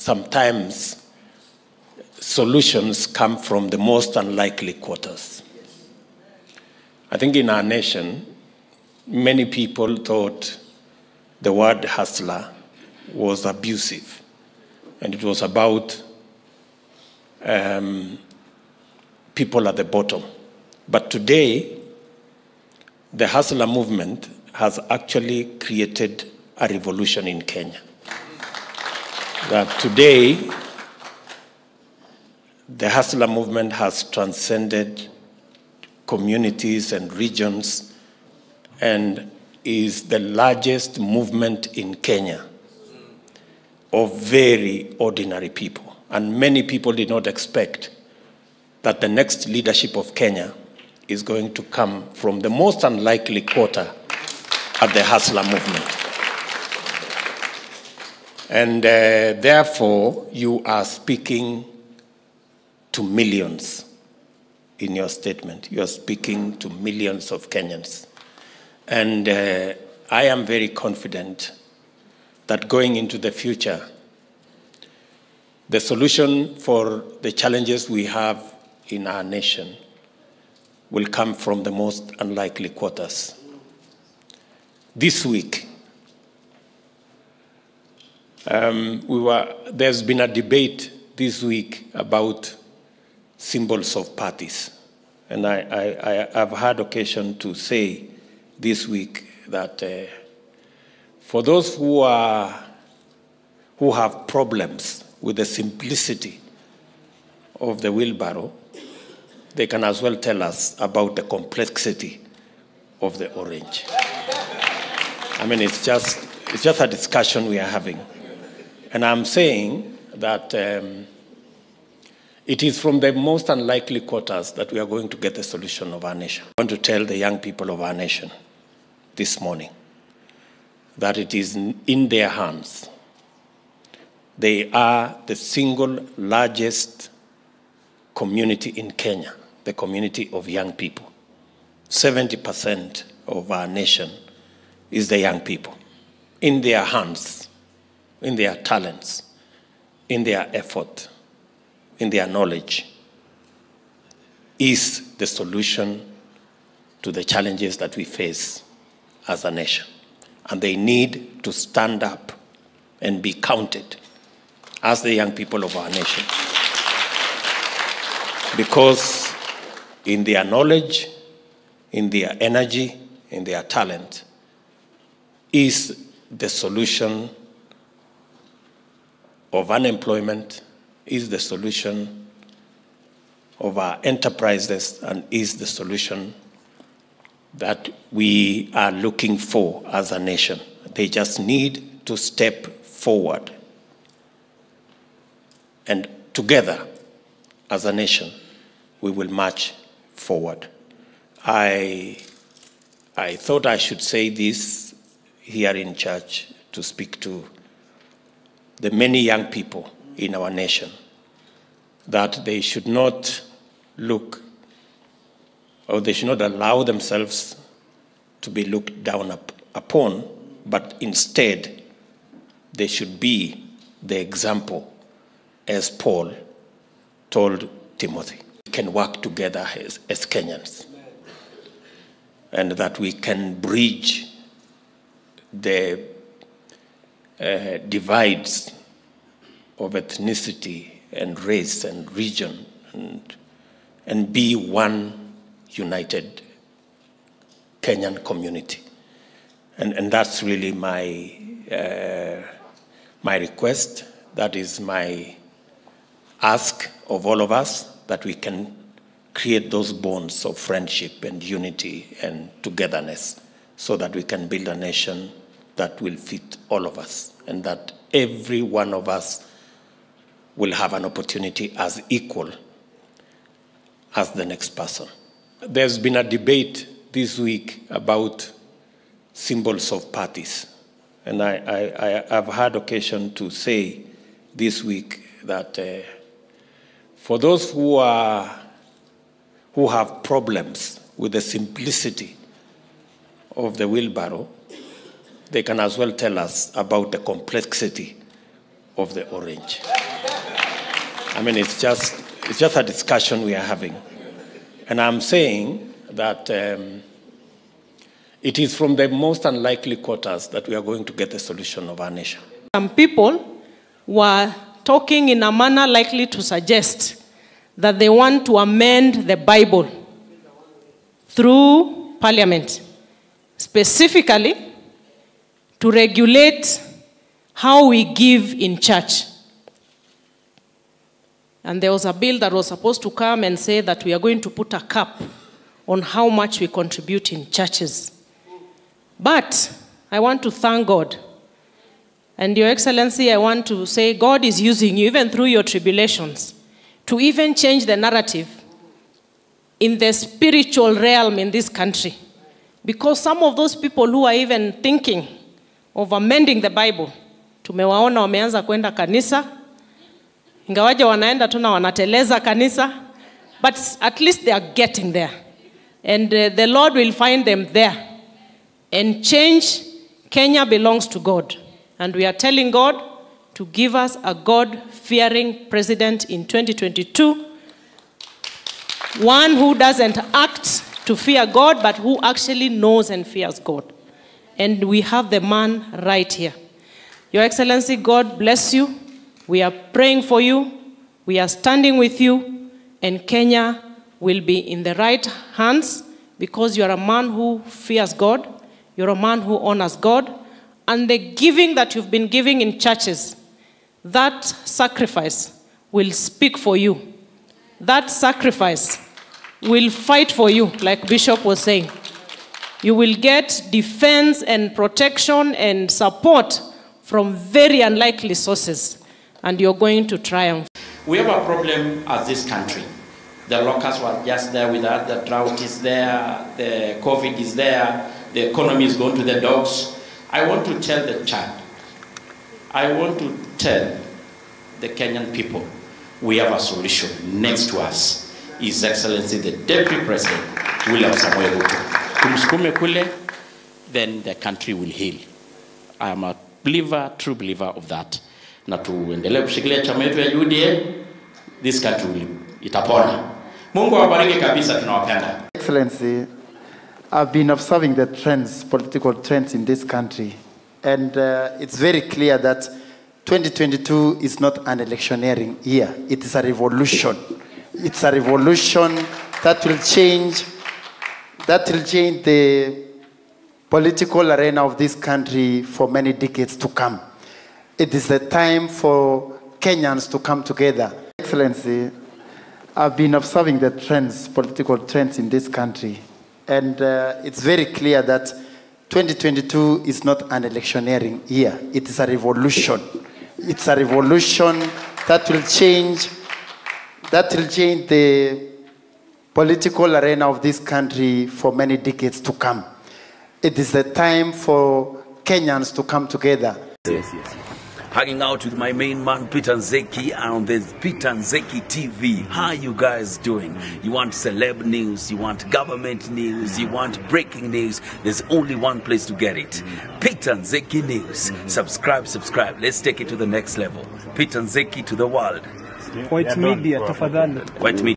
sometimes solutions come from the most unlikely quarters. I think in our nation, many people thought the word hustler was abusive, and it was about people at the bottom. But today, the hustler movement has actually created a revolution in Kenya. That today, the hustler movement has transcended communities and regions and is the largest movement in Kenya of very ordinary people. And many people did not expect that the next leadership of Kenya is going to come from the most unlikely quarter at the hustler movement. And therefore, you are speaking to millions in your statement. You are speaking to millions of Kenyans. And I am very confident that going into the future, the solution for the challenges we have in our nation will come from the most unlikely quarters. This week, there's been a debate this week about symbols of parties. And I've had occasion to say this week that for those who have problems with the simplicity of the wheelbarrow, they can as well tell us about the complexity of the orange. I mean, it's just a discussion we are having. And I'm saying that it is from the most unlikely quarters that we are going to get the solution of our nation. I want to tell the young people of our nation this morning that it is in their hands. They are the single largest community in Kenya, the community of young people. 70% of our nation is the young people. In their hands, in their talents, in their effort, in their knowledge, is the solution to the challenges that we face as a nation. And they need to stand up and be counted as the young people of our nation. Because in their knowledge, in their energy, in their talent, is the solution of unemployment, is the solution of our enterprises, and is the solution that we are looking for as a nation. They just need to step forward. And together, as a nation, we will march forward. I thought I should say this here in church to speak to the many young people in our nation, that they should not look, or they should not allow themselves to be looked down upon, but instead they should be the example, as Paul told Timothy. We can work together as Kenyans, and that we can bridge the divides of ethnicity and race and region, and be one united Kenyan community. And that's really my request. That is my ask of all of us, that we can create those bonds of friendship and unity and togetherness, so that we can build a nation that will fit all of us, and that every one of us will have an opportunity as equal as the next person. There's been a debate this week about symbols of parties. And I've had occasion to say this week that for those who have problems with the simplicity of the wheelbarrow, they can as well tell us about the complexity of the orange. I mean, it's just a discussion we are having. And I'm saying that it is from the most unlikely quarters that we are going to get the solution of our nation. Some people were talking in a manner likely to suggest that they want to amend the Bible through Parliament, specifically to regulate how we give in church. And there was a bill that was supposed to come and say that we are going to put a cap on how much we contribute in churches. But I want to thank God. And Your Excellency, I want to say God is using you, even through your tribulations, to even change the narrative in the spiritual realm in this country. Because some of those people who are even thinking of amending the Bible, tumewaona wameanza kwenda kanisa, ingawaje wanaenda tuna wanateleza kanisa, but at least they are getting there. And the Lord will find them there. And change. Kenya belongs to God. And we are telling God to give us a God-fearing president in 2022. One who doesn't act to fear God, but who actually knows and fears God. And we have the man right here. Your Excellency, God bless you. We are praying for you. We are standing with you. And Kenya will be in the right hands because you are a man who fears God. You're a man who honors God. And the giving that you've been giving in churches, that sacrifice will speak for you. That sacrifice will fight for you, like Bishop was saying. You will get defense and protection and support from very unlikely sources, and you're going to triumph. We have a problem as this country. The locusts were just there with us, the drought is there, the COVID is there, the economy is going to the dogs. I want to tell the church, I want to tell the Kenyan people, we have a solution. Next to us, His Excellency, the Deputy President, William Samoei Ruto. Tumsukume kule, then the country will heal. I am a believer, true believer of that. Na tuendelee kushikilia chama yetu ya UDA, this country will itapona. Mungu awabariki kabisa, tunawapenda. Excellency, I've been observing the trends, political trends in this country, and it's very clear that 2022 is not an electioneering year. It is a revolution. It's a revolution that will change the political arena of this country for many decades to come. It is the time for Kenyans to come together. Excellency, I've been observing the trends, political trends in this country, and it's very clear that 2022 is not an electioneering year. It is a revolution. It's a revolution that will change the political arena of this country for many decades to come. It is the time for Kenyans to come together. Yes. Hanging out with my main man Peter Nzeki on the Peter Nzeki TV. How you guys doing? You want celeb news, you want government news, you want breaking news. There's only one place to get it. Peter Nzeki News. Subscribe. Let's take it to the next level. Peter Nzeki to the world. White media, tafadhali. White media.